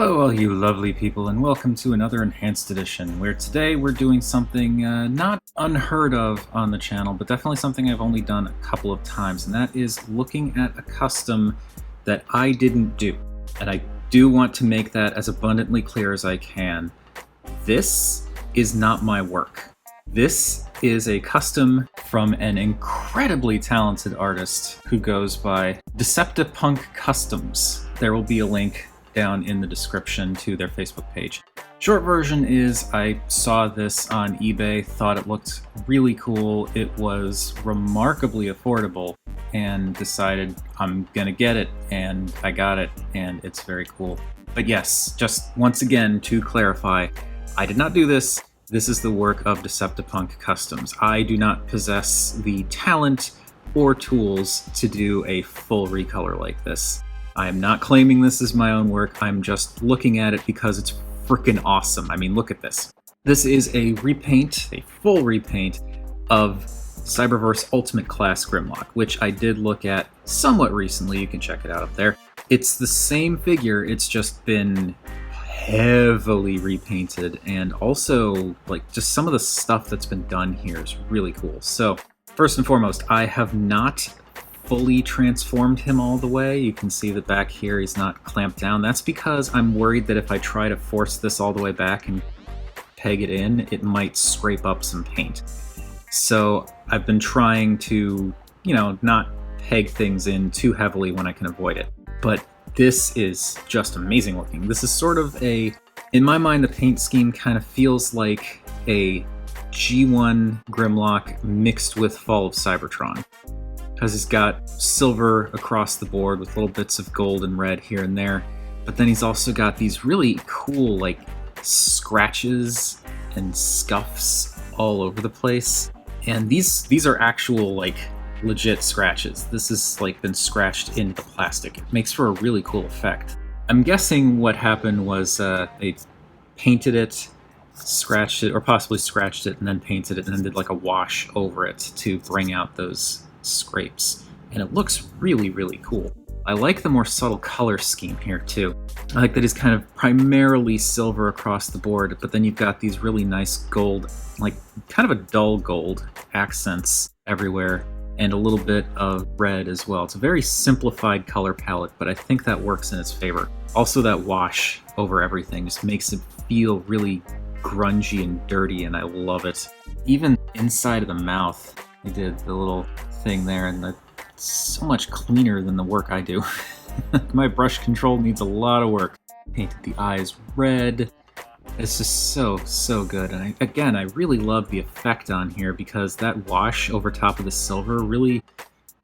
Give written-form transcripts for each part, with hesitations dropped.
Hello all you lovely people, and welcome to another Enhanced Edition, where today we're doing something not unheard of on the channel, but definitely something I've only done a couple of times, and that is looking at a custom that I didn't do. And I do want to make that as abundantly clear as I can. This is not my work. This is a custom from an incredibly talented artist who goes by Deceptipunk Customs. There will be a link down in the description to their Facebook page. Short version is I saw this on eBay, thought it looked really cool, it was remarkably affordable, and decided I'm gonna get it, and I got it, and it's very cool. But yes, just once again to clarify, I did not do this. This is the work of Deceptipunk Customs. I do not possess the talent or tools to do a full recolor like this. I am not claiming this as my own work, I'm just looking at it because it's freaking awesome. I mean, look at this. This is a repaint, a full repaint of Cyberverse Ultimate Class Grimlock, which I did look at somewhat recently. You can check it out up there. It's the same figure, it's just been heavily repainted, and also like just some of the stuff that's been done here is really cool. So first and foremost, I have not fully transformed him all the way. You can see that back here he's not clamped down. That's because I'm worried that if I try to force this all the way back and peg it in, it might scrape up some paint. So I've been trying to, not peg things in too heavily when I can avoid it. But this is just amazing looking. This is sort of in my mind, the paint scheme kind of feels like a G1 Grimlock mixed with Fall of Cybertron, because he's got silver across the board with little bits of gold and red here and there. But then he's also got these really cool like scratches and scuffs all over the place. And these are actual like legit scratches. This is like been scratched into the plastic. It makes for a really cool effect. I'm guessing what happened was they painted it, scratched it, or possibly scratched it and then painted it and then did like a wash over it to bring out those scrapes, and it looks really, really cool. I like the more subtle color scheme here too. I like that it's kind of primarily silver across the board, but then you've got these really nice gold, like kind of a dull gold accents everywhere, and a little bit of red as well. It's a very simplified color palette, but I think that works in its favor. Also, that wash over everything just makes it feel really grungy and dirty, and I love it. Even inside of the mouth, they did the little thing there, and that's so much cleaner than the work I do. My brush control needs a lot of work. Painted the eyes red. It's just so good. And I really love the effect on here, because that wash over top of the silver really,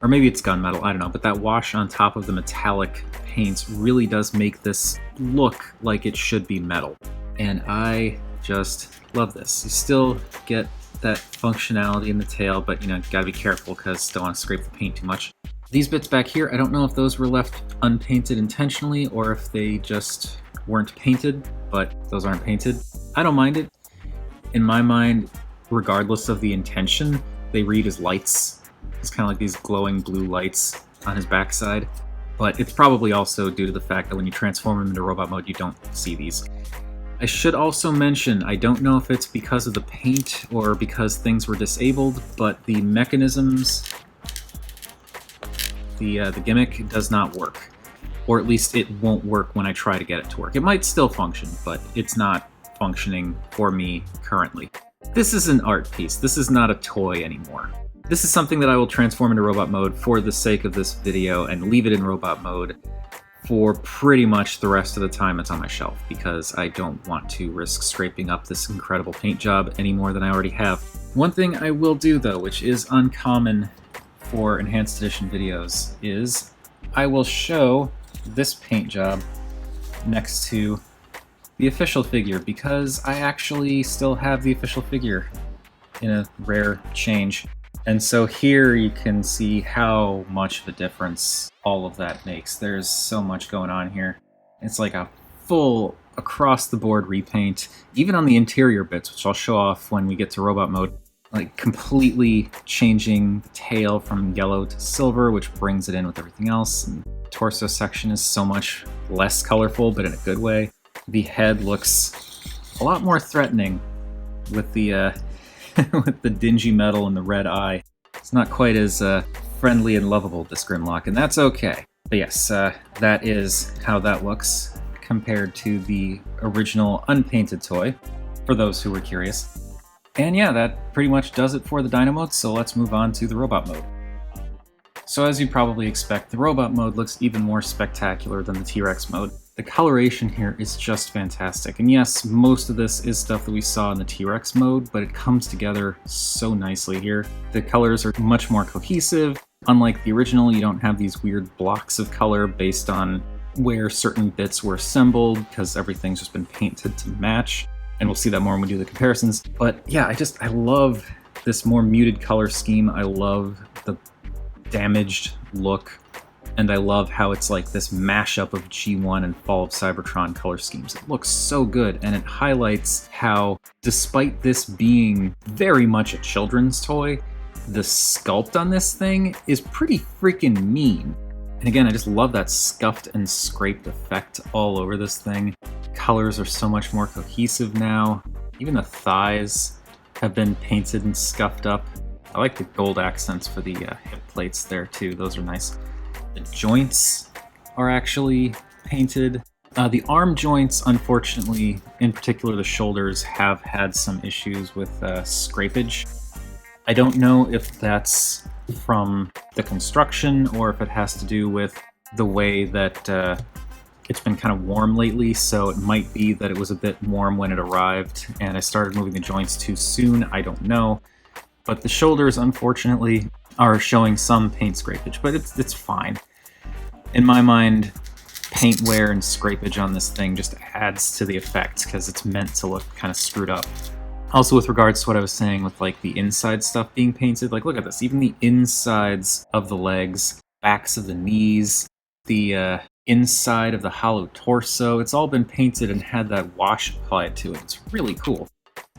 or maybe it's gunmetal, I don't know, but that wash on top of the metallic paints really does make this look like it should be metal. And I just love this. You still get that functionality in the tail, but gotta be careful because don't want to scrape the paint too much. These bits back here, I don't know if those were left unpainted intentionally or if they just weren't painted, but those aren't painted. I don't mind it. In my mind, regardless of the intention, they read as lights. It's kind of like these glowing blue lights on his backside, but it's probably also due to the fact that when you transform him into robot mode, you don't see these. I should also mention, I don't know if it's because of the paint or because things were disabled, but the mechanisms, the gimmick does not work. Or at least it won't work when I try to get it to work. It might still function, but it's not functioning for me currently. This is an art piece. This is not a toy anymore. This is something that I will transform into robot mode for the sake of this video and leave it in robot mode for pretty much the rest of the time it's on my shelf, because I don't want to risk scraping up this incredible paint job any more than I already have. One thing I will do though, which is uncommon for Enhanced Edition videos, is I will show this paint job next to the official figure, because I actually still have the official figure in a rare change. And so here you can see how much of a difference all of that makes. There's so much going on here. It's like a full across-the-board repaint, even on the interior bits, which I'll show off when we get to robot mode. Like completely changing the tail from yellow to silver, which brings it in with everything else. And the torso section is so much less colorful, but in a good way. The head looks a lot more threatening with the with the dingy metal and the red eye. It's not quite as friendly and lovable, this Grimlock, and that's okay. But yes, that is how that looks compared to the original unpainted toy, for those who were curious. And yeah, that pretty much does it for the Dino mode, so let's move on to the robot mode. So as you probably expect, the robot mode looks even more spectacular than the T-Rex mode. The coloration here is just fantastic, and yes, most of this is stuff that we saw in the T-Rex mode, but it comes together so nicely here. The colors are much more cohesive. Unlike the original, you don't have these weird blocks of color based on where certain bits were assembled, because everything's just been painted to match, and we'll see that more when we do the comparisons. But yeah, I love this more muted color scheme. I love the damaged look, and I love how it's like this mashup of G1 and Fall of Cybertron color schemes. It looks so good, and it highlights how, despite this being very much a children's toy, the sculpt on this thing is pretty freaking mean. And again, I just love that scuffed and scraped effect all over this thing. Colors are so much more cohesive now. Even the thighs have been painted and scuffed up. I like the gold accents for the hip plates there too, those are nice. The joints are actually painted. The arm joints, unfortunately, in particular the shoulders, have had some issues with scrapage. I don't know if that's from the construction or if it has to do with the way that it's been kind of warm lately, so it might be that it was a bit warm when it arrived and I started moving the joints too soon, I don't know. But the shoulders, unfortunately, are showing some paint scrapage, but it's fine. In my mind, paint wear and scrapage on this thing just adds to the effect because it's meant to look kind of screwed up. Also, with regards to what I was saying with like the inside stuff being painted, like look at this, even the insides of the legs, backs of the knees, the inside of the hollow torso, it's all been painted and had that wash applied to it. It's really cool.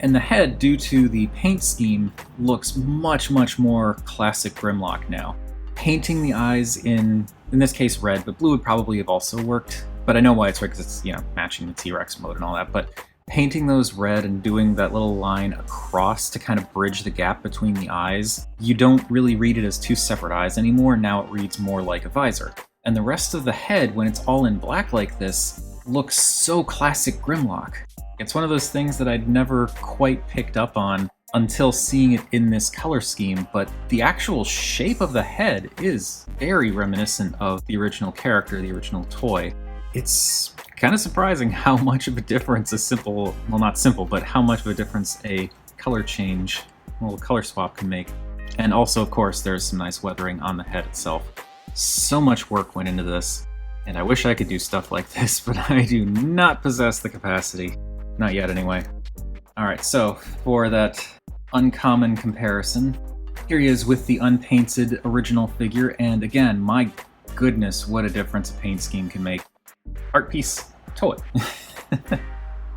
And the head, due to the paint scheme, looks much, much more classic Grimlock now. Painting the eyes in this case red, but blue would probably have also worked. But I know why it's red, because it's, you know, matching the T-Rex mode and all that. But painting those red and doing that little line across to kind of bridge the gap between the eyes, you don't really read it as two separate eyes anymore. Now it reads more like a visor. And the rest of the head, when it's all in black like this, looks so classic Grimlock. It's one of those things that I'd never quite picked up on until seeing it in this color scheme, but the actual shape of the head is very reminiscent of the original character, the original toy. It's kind of surprising how much of a difference a simple, well not simple, but how much of a difference a color change, a little color swap can make. And also, of course, there's some nice weathering on the head itself. So much work went into this, and I wish I could do stuff like this, but I do not possess the capacity. Not yet, anyway. Alright, so for that uncommon comparison, here he is with the unpainted original figure, and again, my goodness, what a difference a paint scheme can make. Art piece, toy.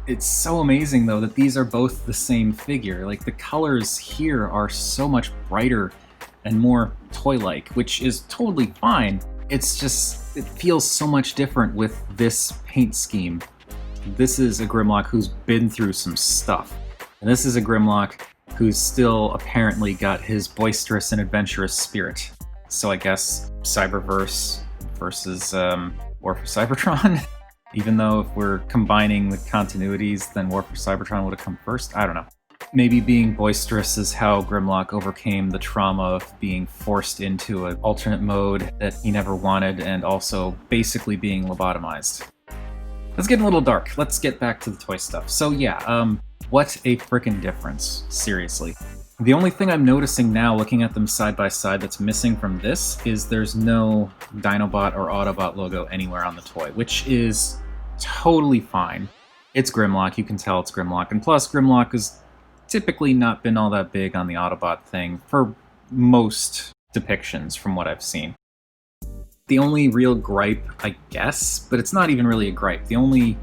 It's so amazing, though, that these are both the same figure. Like, the colors here are so much brighter and more toy-like, which is totally fine. It's just, it feels so much different with this paint scheme. This is a Grimlock who's been through some stuff. And this is a Grimlock who's still apparently got his boisterous and adventurous spirit. So I guess Cyberverse versus War for Cybertron? Even though if we're combining the continuities, then War for Cybertron would have come first? I don't know. Maybe being boisterous is how Grimlock overcame the trauma of being forced into an alternate mode that he never wanted, and also basically being lobotomized. Let's get a little dark. Let's get back to the toy stuff. So yeah, what a frickin' difference. Seriously. The only thing I'm noticing now, looking at them side by side, that's missing from this is there's no Dinobot or Autobot logo anywhere on the toy, which is totally fine. It's Grimlock, you can tell it's Grimlock, and plus Grimlock has typically not been all that big on the Autobot thing for most depictions from what I've seen. The only real gripe, I guess, but it's not even really a gripe, the only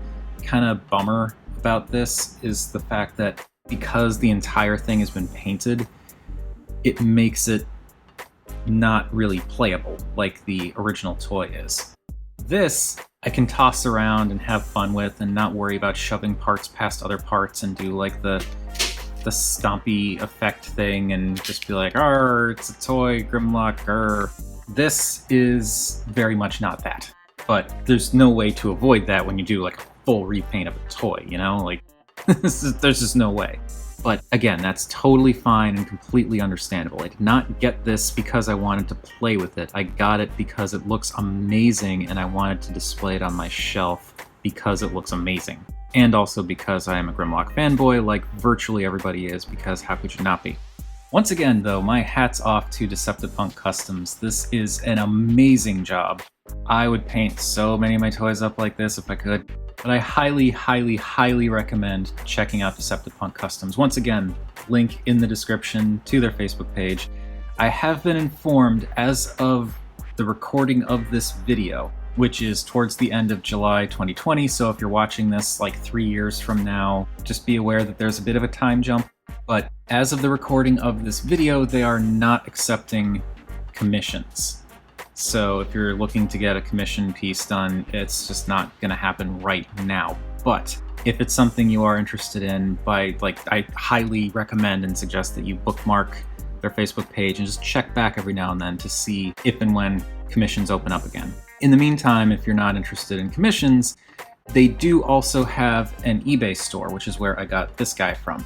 kind of bummer about this is the fact that because the entire thing has been painted, it makes it not really playable like the original toy is. This I can toss around and have fun with and not worry about shoving parts past other parts and do like the stompy effect thing and just be like, "Arr, it's a toy, Grimlock, arr." This is very much not that. But there's no way to avoid that when you do like a full repaint of a toy, you know? Like, there's just no way. But again, that's totally fine and completely understandable. I did not get this because I wanted to play with it. I got it because it looks amazing and I wanted to display it on my shelf because it looks amazing. And also because I am a Grimlock fanboy, like virtually everybody is, because how could you not be? Once again, though, my hat's off to Deceptipunk Customs. This is an amazing job. I would paint so many of my toys up like this if I could, but I highly, highly, highly recommend checking out Deceptipunk Customs. Once again, link in the description to their Facebook page. I have been informed as of the recording of this video, which is towards the end of July 2020, so if you're watching this like 3 years from now, just be aware that there's a bit of a time jump. But as of the recording of this video, they are not accepting commissions. So if you're looking to get a commission piece done, it's just not going to happen right now. But if it's something you are interested in, I highly recommend and suggest that you bookmark their Facebook page and just check back every now and then to see if and when commissions open up again. In the meantime, if you're not interested in commissions, they do also have an eBay store, which is where I got this guy from.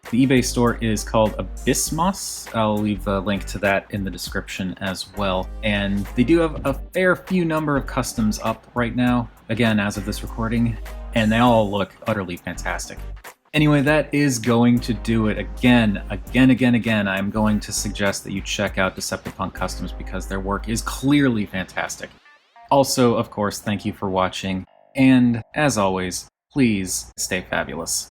The eBay store is called Abysmos. I'll leave a link to that in the description as well. And they do have a fair few number of customs up right now, again, as of this recording, and they all look utterly fantastic. Anyway, that is going to do it. Again, I'm going to suggest that you check out Deceptipunk Customs because their work is clearly fantastic. Also, of course, thank you for watching, and as always, please stay fabulous.